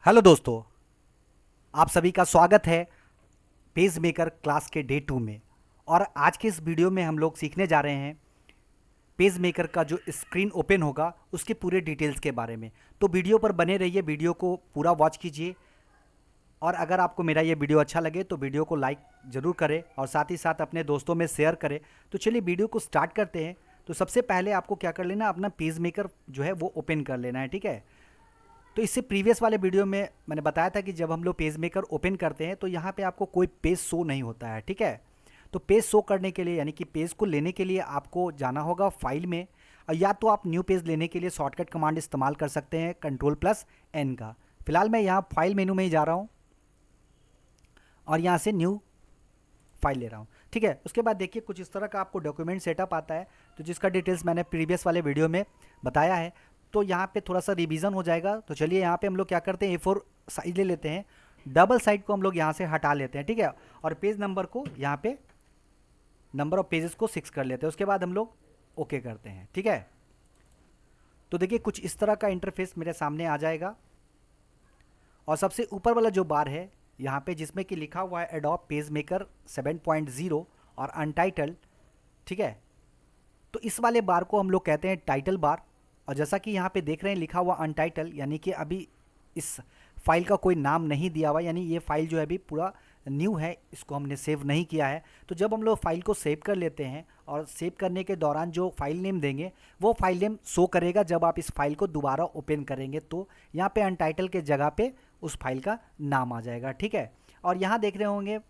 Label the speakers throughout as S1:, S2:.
S1: Hello दोस्तों, आप सभी का स्वागत है पेज मेकर क्लास के डे 2 में। और आज के इस वीडियो में हम लोग सीखने जा रहे हैं पेज मेकर का जो स्क्रीन ओपन होगा उसके पूरे डिटेल्स के बारे में। तो वीडियो पर बने रहिए, वीडियो को पूरा वॉच कीजिए। और अगर आपको मेरा ये वीडियो अच्छा लगे तो वीडियो को लाइक ज़रूर करें और साथ ही साथ अपने दोस्तों में शेयर करें। तो चलिए वीडियो को स्टार्ट करते हैं। तो सबसे पहले आपको क्या कर लेना, अपना पेज मेकर जो है वो ओपन कर लेना है, ठीक है। तो इससे प्रीवियस वाले वीडियो में मैंने बताया था कि जब हम लोग पेज मेकर ओपन करते हैं तो यहाँ पे आपको कोई पेज शो नहीं होता है, ठीक है। तो पेज शो करने के लिए यानी कि पेज को लेने के लिए आपको जाना होगा फाइल में, और या तो आप न्यू पेज लेने के लिए शॉर्टकट कमांड इस्तेमाल कर सकते हैं कंट्रोल+N का। फिलहाल मैं यहाँ फाइल मेनू में ही जा रहा हूँ और यहाँ से न्यू फाइल ले रहा हूँ, ठीक है। उसके बाद देखिए कुछ इस तरह का आपको डॉक्यूमेंट सेटअप आता है, तो जिसका डिटेल्स मैंने प्रीवियस वाले वीडियो में बताया है। तो यहाँ पे थोड़ा सा रिवीजन हो जाएगा। तो चलिए यहाँ पे हम लोग क्या करते हैं, A4 साइज ले लेते हैं, डबल साइड को हम लोग यहाँ से हटा लेते हैं, ठीक है। और पेज नंबर को यहाँ पे नंबर ऑफ पेजेस को 6 कर लेते हैं। उसके बाद हम लोग ओके करते हैं, ठीक है। तो देखिए कुछ इस तरह का इंटरफेस मेरे सामने आ जाएगा। और सबसे ऊपर वाला जो बार है यहाँ पे जिसमें कि लिखा हुआ है एडोब पेज मेकर 7.0 और अनटाइटल्ड, ठीक है। तो इस वाले बार को हम लोग कहते हैं टाइटल बार। और जैसा कि यहाँ पे देख रहे हैं लिखा हुआ अनटाइटल, यानी कि अभी इस फाइल का कोई नाम नहीं दिया हुआ, यानी ये फाइल जो है अभी पूरा न्यू है, इसको हमने सेव नहीं किया है। तो जब हम लोग फाइल को सेव कर लेते हैं और सेव करने के दौरान जो फाइल नेम देंगे वो फाइल नेम शो करेगा जब आप इस फाइल को दोबारा ओपन करेंगे। तो यहाँ पे अनटाइटल के जगह पे उस फाइल का नाम आ जाएगा, ठीक है। और यहाँ देख रहे होंगे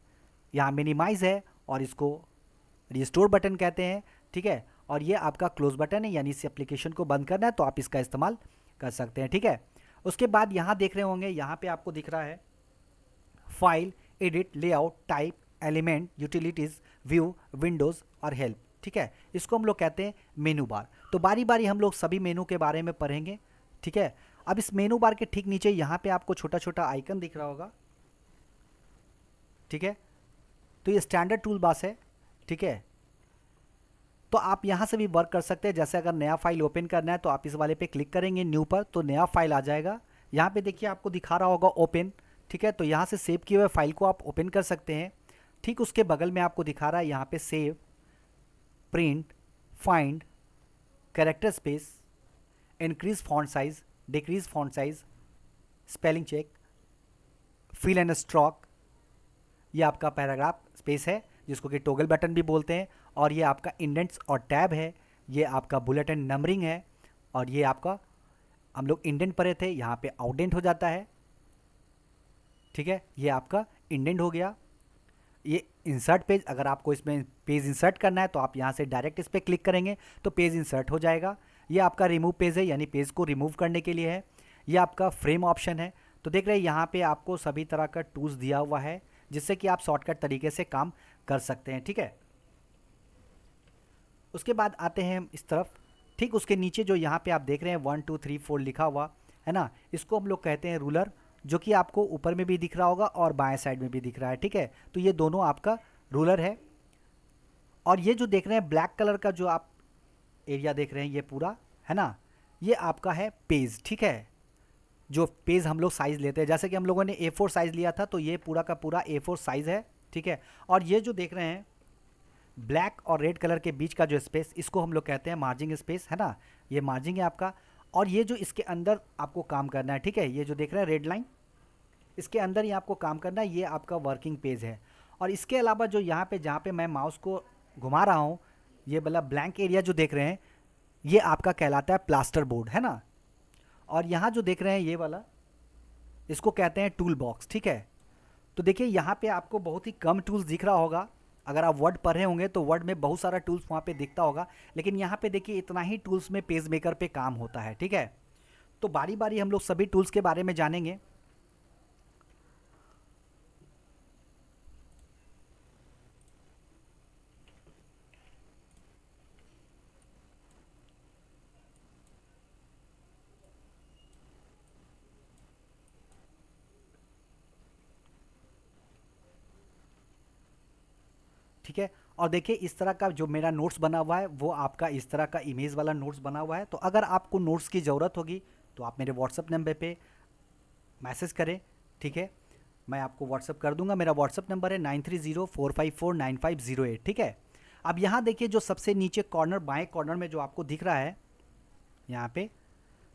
S1: यहाँ मिनिमाइज़ है और इसको रिस्टोर बटन कहते हैं, ठीक है। और ये आपका क्लोज बटन है, यानी इस एप्लीकेशन को बंद करना है तो आप इसका इस्तेमाल कर सकते हैं, ठीक है। उसके बाद यहाँ देख रहे होंगे यहाँ पे आपको दिख रहा है file, edit, layout, type, element, utilities, view, Windows और हेल्प, ठीक है। इसको हम लोग कहते हैं मेनू बार। तो बारी बारी हम लोग सभी मेनू के बारे में पढ़ेंगे, ठीक है। अब इस मेनू बार के ठीक नीचे यहाँ पे आपको छोटा छोटा आइकन दिख रहा होगा, ठीक है। तो ये स्टैंडर्ड टूल बार है, ठीक है। तो आप यहाँ से भी वर्क कर सकते हैं। जैसे अगर नया फाइल ओपन करना है तो आप इस वाले पे क्लिक करेंगे न्यू पर, तो नया फाइल आ जाएगा। यहाँ पे देखिए आपको दिखा रहा होगा ओपन, ठीक है। तो यहाँ से सेव किए हुए फाइल को आप ओपन कर सकते हैं। ठीक उसके बगल में आपको दिखा रहा है यहाँ पे save, print, find, character space, increase font size, decrease font size, spelling check, fill and stroke, ये आपका पैराग्राफ स्पेस है जिसको कि टॉगल बटन भी बोलते हैं। और ये आपका इंडेंट्स और टैब है, ये आपका बुलेट एंड नंबरिंग है। और ये आपका हम लोग इंडेंट पढ़े थे, यहाँ पे आउटडेंट हो जाता है, ठीक है। ये आपका इंडेंट हो गया। ये इंसर्ट पेज, अगर आपको इसमें पेज इंसर्ट करना है तो आप यहाँ से डायरेक्ट इस पर क्लिक करेंगे तो पेज इंसर्ट हो जाएगा। ये आपका रिमूव पेज है, यानी पेज को रिमूव करने के लिए है। ये आपका फ्रेम ऑप्शन है। तो देख रहे हैं यहाँ पे आपको सभी तरह का टूल्स दिया हुआ है जिससे कि आप शॉर्टकट तरीके से काम कर सकते हैं, ठीक है। उसके बाद आते हैं हम इस तरफ। ठीक उसके नीचे जो यहाँ पे आप देख रहे हैं 1 2 3 4 लिखा हुआ है ना, इसको हम लोग कहते हैं रूलर, जो कि आपको ऊपर में भी दिख रहा होगा और बाएं साइड में भी दिख रहा है, ठीक है। तो ये दोनों आपका रूलर है। और ये जो देख रहे हैं ब्लैक कलर का जो आप एरिया देख रहे हैं ये पूरा है ना, ये आपका है पेज, ठीक है। जो पेज हम लोग साइज़ लेते हैं, जैसे कि हम लोगों ने A4 साइज़ लिया था तो ये पूरा का पूरा A4 साइज़ है, ठीक है। और ये जो देख रहे हैं ब्लैक और रेड कलर के बीच का जो स्पेस, इसको हम लोग कहते हैं मार्जिंग स्पेस, है ना। ये मार्जिंग है आपका। और ये जो इसके अंदर आपको काम करना है, ठीक है, ये जो देख रहे हैं रेड लाइन, इसके अंदर ही आपको काम करना है, ये आपका वर्किंग पेज है। और इसके अलावा जो यहाँ पे जहाँ पे मैं माउस को घुमा रहा हूँ, ये वाला ब्लैंक एरिया जो देख रहे हैं ये आपका कहलाता है प्लास्टर बोर्ड, है ना। और यहाँ जो देख रहे हैं ये वाला, इसको कहते हैं टूल बॉक्स, ठीक है। तो देखिए यहाँ पे आपको बहुत ही कम टूल्स दिख रहा होगा। अगर आप वर्ड पढ़ रहे होंगे तो वर्ड में बहुत सारा टूल्स वहाँ पे दिखता होगा, लेकिन यहाँ पे देखिए इतना ही टूल्स में पेज मेकर पे काम होता है, ठीक है। तो बारी बारी हम लोग सभी टूल्स के बारे में जानेंगे। ठीक है। और देखिए इस तरह का जो मेरा नोट्स बना हुआ है वो आपका इस तरह का इमेज वाला नोट्स बना हुआ है। तो अगर आपको नोट्स की ज़रूरत होगी तो आप मेरे व्हाट्सअप नंबर पे मैसेज करें, ठीक है। मैं आपको व्हाट्सअप कर दूंगा, मेरा व्हाट्सअप नंबर है 9304549508, ठीक है। अब यहाँ देखिए जो सबसे नीचे कॉर्नर, बाएं कॉर्नर में जो आपको दिख रहा है यहाँ पे,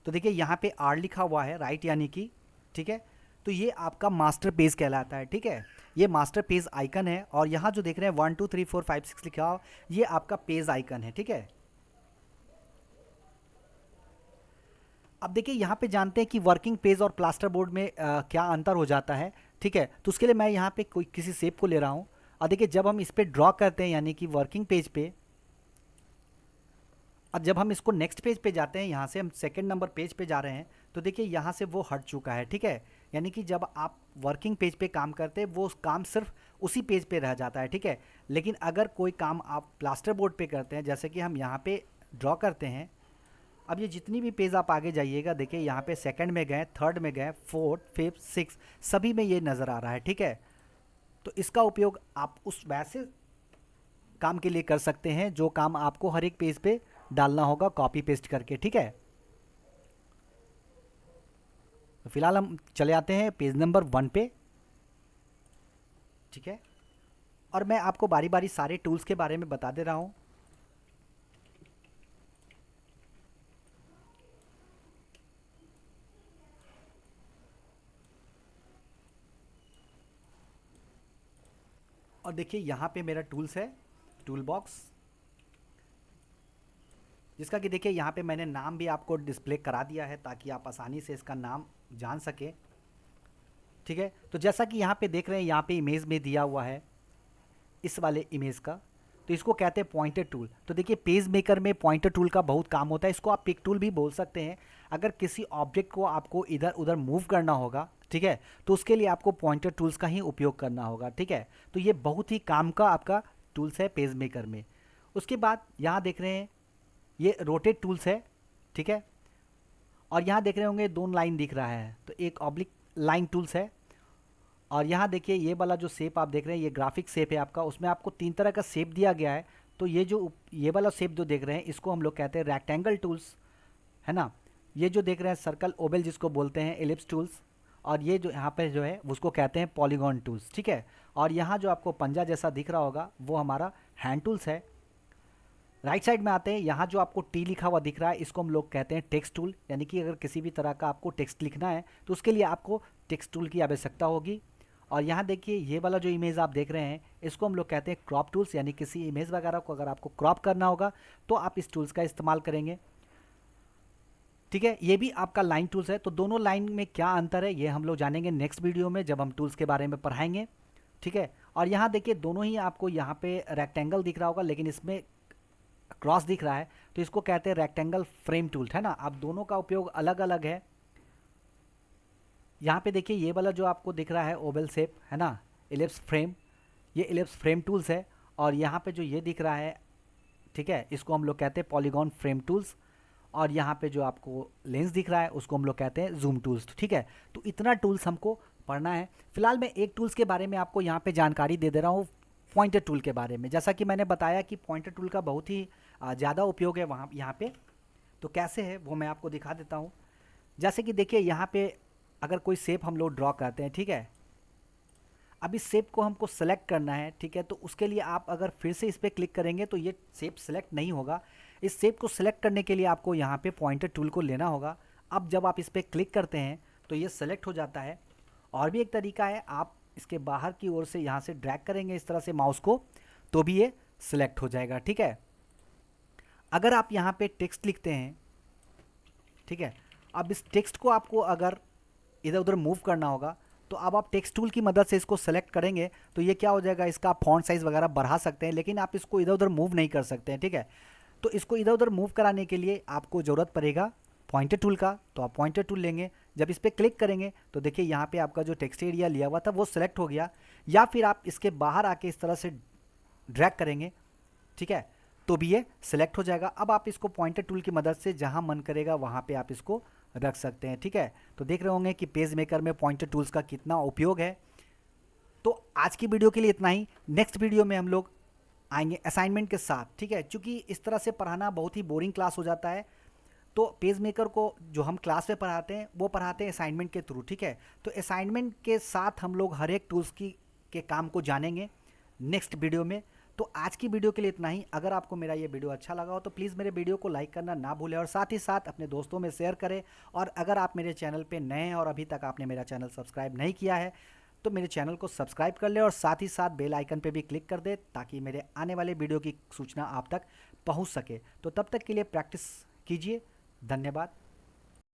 S1: तो देखिए यहाँ पे आर लिखा हुआ है, राइट यानी कि, ठीक है। तो ये आपका मास्टर पेज कहलाता है, ठीक है। ये मास्टर पेज आइकन है, और यहाँ जो देख रहे हैं 1 2 3 4 5 6 लिखा हो, ये आपका पेज आइकन है, ठीक है। अब देखिए यहाँ पे जानते हैं कि वर्किंग पेज और प्लास्टर बोर्ड में क्या अंतर हो जाता है, ठीक है। तो उसके लिए मैं यहाँ पे कोई किसी शेप को ले रहा हूँ, और देखिए जब हम इस पर ड्रॉ करते हैं यानी कि वर्किंग पेज पे, और जब हम इसको नेक्स्ट पेज पे जाते हैं, यहाँ से हम सेकंड नंबर पेज पे जा रहे हैं, तो देखिए यहाँ से वो हट चुका है, ठीक है। यानी कि जब आप वर्किंग पेज पे काम करते हैं वो काम सिर्फ उसी पेज पे रह जाता है, ठीक है। लेकिन अगर कोई काम आप प्लास्टर बोर्ड पे करते हैं, जैसे कि हम यहाँ पे ड्रॉ करते हैं, अब ये जितनी भी पेज आप आगे जाइएगा, देखिए यहाँ पे सेकंड में गए, थर्ड में गए, फोर्थ, फिफ्थ, सिक्स, सभी में ये नज़र आ रहा है, ठीक है। तो इसका उपयोग आप उस वैसे काम के लिए कर सकते हैं जो काम आपको हर एक पेज पे डालना होगा कॉपी पेस्ट करके, ठीक है। तो फिलहाल हम चले आते हैं पेज नंबर 1 पे, ठीक है। और मैं आपको बारी बारी सारे टूल्स के बारे में बता दे रहा हूँ। और देखिए यहाँ पे मेरा टूल्स है, टूल बॉक्स, जिसका कि देखिए यहाँ पे मैंने नाम भी आपको डिस्प्ले करा दिया है ताकि आप आसानी से इसका नाम जान सके, ठीक है। तो जैसा कि यहाँ पे देख रहे हैं, यहाँ पे इमेज में दिया हुआ है इस वाले इमेज का, तो इसको कहते हैं पॉइंटर टूल। तो देखिए पेज मेकर में पॉइंटर टूल का बहुत काम होता है, इसको आप पिक टूल भी बोल सकते हैं। अगर किसी ऑब्जेक्ट को आपको इधर उधर मूव करना होगा, ठीक है, तो उसके लिए आपको पॉइंटर टूल्स का ही उपयोग करना होगा, ठीक है। तो ये बहुत ही काम का आपका टूल्स है पेज मेकर में। उसके बाद यहाँ देख रहे हैं ये रोटेट टूल्स है, ठीक है। और यहाँ देख रहे होंगे 2 लाइन दिख रहा है, तो एक ऑब्लिक लाइन टूल्स है। और यहाँ देखिए ये वाला जो शेप आप देख रहे हैं, ये ग्राफिक शेप है आपका, उसमें आपको 3 तरह का शेप दिया गया है। तो ये वाला शेप जो देख रहे हैं, इसको हम लोग कहते हैं रेक्टेंगल टूल्स, है ना। ये जो देख रहे हैं सर्कल, ओवल जिसको बोलते हैं, एलिप्स टूल्स। और ये जो यहाँ पे जो है उसको कहते हैं पॉलीगॉन टूल्स, ठीक है। और यहाँ जो आपको पंजा जैसा दिख रहा होगा वो हमारा हैंड टूल्स है। राइट साइड में आते हैं, यहाँ जो आपको टी लिखा हुआ दिख रहा है, इसको हम लोग कहते हैं टेक्स्ट टूल, यानी कि अगर किसी भी तरह का आपको टेक्स्ट लिखना है तो उसके लिए आपको टेक्स्ट टूल की आवश्यकता होगी। और यहाँ देखिए ये वाला जो इमेज आप देख रहे हैं, इसको हम लोग कहते हैं क्रॉप टूल्स, यानी किसी इमेज वगैरह को अगर आपको क्रॉप करना होगा तो आप इस टूल्स का इस्तेमाल करेंगे, ठीक है। ये भी आपका लाइन टूल्स है। तो दोनों लाइन में क्या अंतर है ये हम लोग जानेंगे नेक्स्ट वीडियो में, जब हम टूल्स के बारे में पढ़ाएंगे, ठीक है। और यहाँ देखिए दोनों ही आपको यहाँ पे रेक्टेंगल दिख रहा होगा, लेकिन इसमें क्रॉस दिख रहा है, तो इसको कहते हैं रेक्टेंगल फ्रेम टूल, है ना। अब दोनों का उपयोग अलग अलग है। यहाँ पे देखिए ये वाला जो आपको दिख रहा है ओवल शेप, है ना, एलिप्स फ्रेम, ये एलिप्स फ्रेम टूल्स है। और यहाँ पे जो ये दिख रहा है, ठीक है, इसको हम लोग कहते हैं पॉलीगॉन फ्रेम टूल्स। और यहाँ पे जो आपको लेंस दिख रहा है उसको हम लोग कहते हैं जूम टूल्स, ठीक है। तो इतना टूल्स हमको पढ़ना है। फिलहाल मैं एक टूल्स के बारे में आपको यहाँ पे जानकारी दे दे रहा हूँ, पॉइंटर टूल के बारे में। जैसा कि मैंने बताया कि पॉइंटर टूल का बहुत ही ज़्यादा उपयोग है वहाँ यहाँ पे। तो कैसे है वो मैं आपको दिखा देता हूँ। जैसे कि देखिए यहाँ पे अगर कोई शेप हम लोग ड्रॉ करते हैं, ठीक है, अब इस शेप को हमको सेलेक्ट करना है, ठीक है। तो उसके लिए आप अगर फिर से इस पर क्लिक करेंगे तो ये शेप सेलेक्ट नहीं होगा। इस शेप को सेलेक्ट करने के लिए आपको यहाँ पे पॉइंटर टूल को लेना होगा। अब जब आप इस पर क्लिक करते हैं तो ये सेलेक्ट हो जाता है। और भी एक तरीका है, आप इसके बाहर की ओर से यहाँ से ड्रैग करेंगे इस तरह से माउस को, तो भी ये सिलेक्ट हो जाएगा, ठीक है। अगर आप यहाँ पे टेक्स्ट लिखते हैं, ठीक है, अब इस टेक्स्ट को आपको अगर इधर उधर मूव करना होगा तो अब आप टेक्स्ट टूल की मदद से इसको सेलेक्ट करेंगे तो ये क्या हो जाएगा, इसका आप फॉन्ट साइज़ वगैरह बढ़ा सकते हैं, लेकिन आप इसको इधर उधर मूव नहीं कर सकते हैं, ठीक है। तो इसको इधर उधर मूव कराने के लिए आपको ज़रूरत पड़ेगा पॉइंटर टूल का। तो आप पॉइंटर टूल लेंगे, जब इस पर क्लिक करेंगे तो देखिए यहाँ पे आपका जो टेक्स्ट एरिया लिया हुआ था वो सिलेक्ट हो गया। या फिर आप इसके बाहर आके इस तरह से ड्रैग करेंगे, ठीक है, तो भी ये सिलेक्ट हो जाएगा। अब आप इसको पॉइंटर टूल की मदद से जहाँ मन करेगा वहाँ पे आप इसको रख सकते हैं, ठीक है। तो देख रहे होंगे कि पेज मेकर में पॉइंटर टूल्स का कितना उपयोग है। तो आज की वीडियो के लिए इतना ही। नेक्स्ट वीडियो में हम लोग आएंगे असाइनमेंट के साथ, ठीक है। चूँकि इस तरह से पढ़ाना बहुत ही बोरिंग क्लास हो जाता है, तो पेज मेकर को जो हम क्लास में पढ़ाते हैं वो पढ़ाते हैं असाइनमेंट के थ्रू, ठीक है। तो असाइनमेंट के साथ हम लोग हर एक टूल्स की के काम को जानेंगे नेक्स्ट वीडियो में। तो आज की वीडियो के लिए इतना ही। अगर आपको मेरा ये वीडियो अच्छा लगा हो तो प्लीज़ मेरे वीडियो को लाइक करना ना भूलें और साथ ही साथ अपने दोस्तों में शेयर करें। और अगर आप मेरे चैनल पे नए हैं और अभी तक आपने मेरा चैनल सब्सक्राइब नहीं किया है तो मेरे चैनल को सब्सक्राइब कर ले और साथ ही साथ बेल आइकन पे भी क्लिक कर दे ताकि मेरे आने वाले वीडियो की सूचना आप तक पहुंच सके। तो तब तक के लिए प्रैक्टिस कीजिए। धन्यवाद।